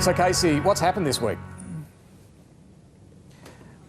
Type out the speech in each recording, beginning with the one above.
So Casey, what's happened this week?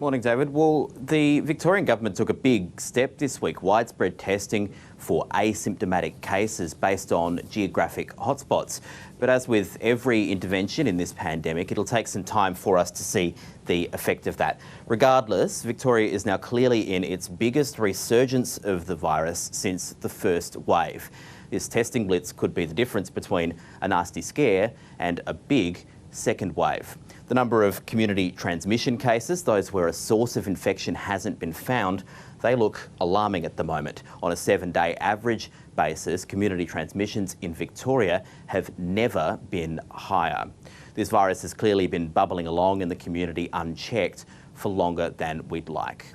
Morning, David. Well, the Victorian government took a big step this week, widespread testing for asymptomatic cases based on geographic hotspots. But as with every intervention in this pandemic, it'll take some time for us to see the effect of that. Regardless, Victoria is now clearly in its biggest resurgence of the virus since the first wave. This testing blitz could be the difference between a nasty scare and a big second wave. The number of community transmission cases, those where a source of infection hasn't been found, they look alarming at the moment. On a 7-day average basis, community transmissions in Victoria have never been higher. This virus has clearly been bubbling along in the community unchecked for longer than we'd like.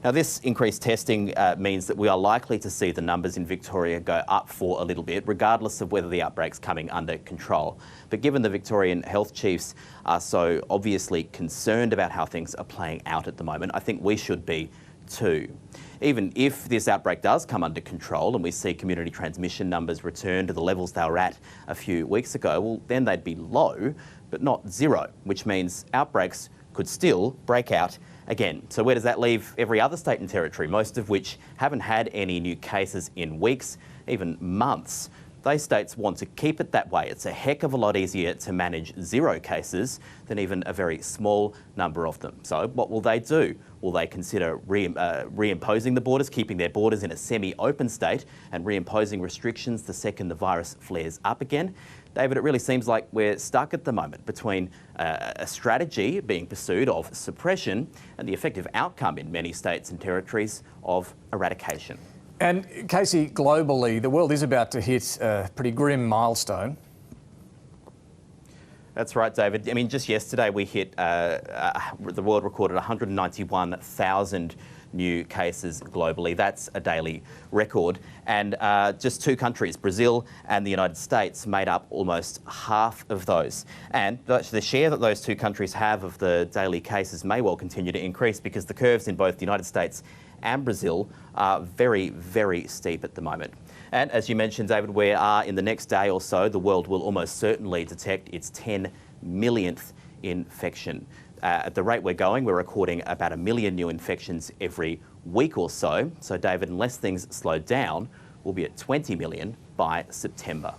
Now, this increased testing means that we are likely to see the numbers in Victoria go up for a little bit, regardless of whether the outbreak's coming under control. But given the Victorian health chiefs are so obviously concerned about how things are playing out at the moment, I think we should be too. Even if this outbreak does come under control and we see community transmission numbers return to the levels they were at a few weeks ago, well, then they'd be low, but not zero, which means outbreaks could still break out again. So where does that leave every other state and territory, most of which haven't had any new cases in weeks, even months? Those states want to keep it that way. It's a heck of a lot easier to manage zero cases than even a very small number of them. So what will they do? Will they consider reimposing the borders, keeping their borders in a semi-open state and reimposing restrictions the second the virus flares up again? David, it really seems like we're stuck at the moment between a strategy being pursued of suppression and the effective outcome in many states and territories of eradication. And Casey, globally, the world is about to hit a pretty grim milestone. That's right, David. I mean, just yesterday we hit, the world recorded 191,000 new cases globally. That's a daily record. And just two countries, Brazil and the United States, made up almost half of those. And the share that those two countries have of the daily cases may well continue to increase because the curves in both the United States and Brazil are very, very steep at the moment. And as you mentioned, David, we are in the next day or so, the world will almost certainly detect its 10 millionth infection. At the rate we're going, we're recording about 1 million new infections every week or so. So, David, unless things slow down, we'll be at 20 million by September.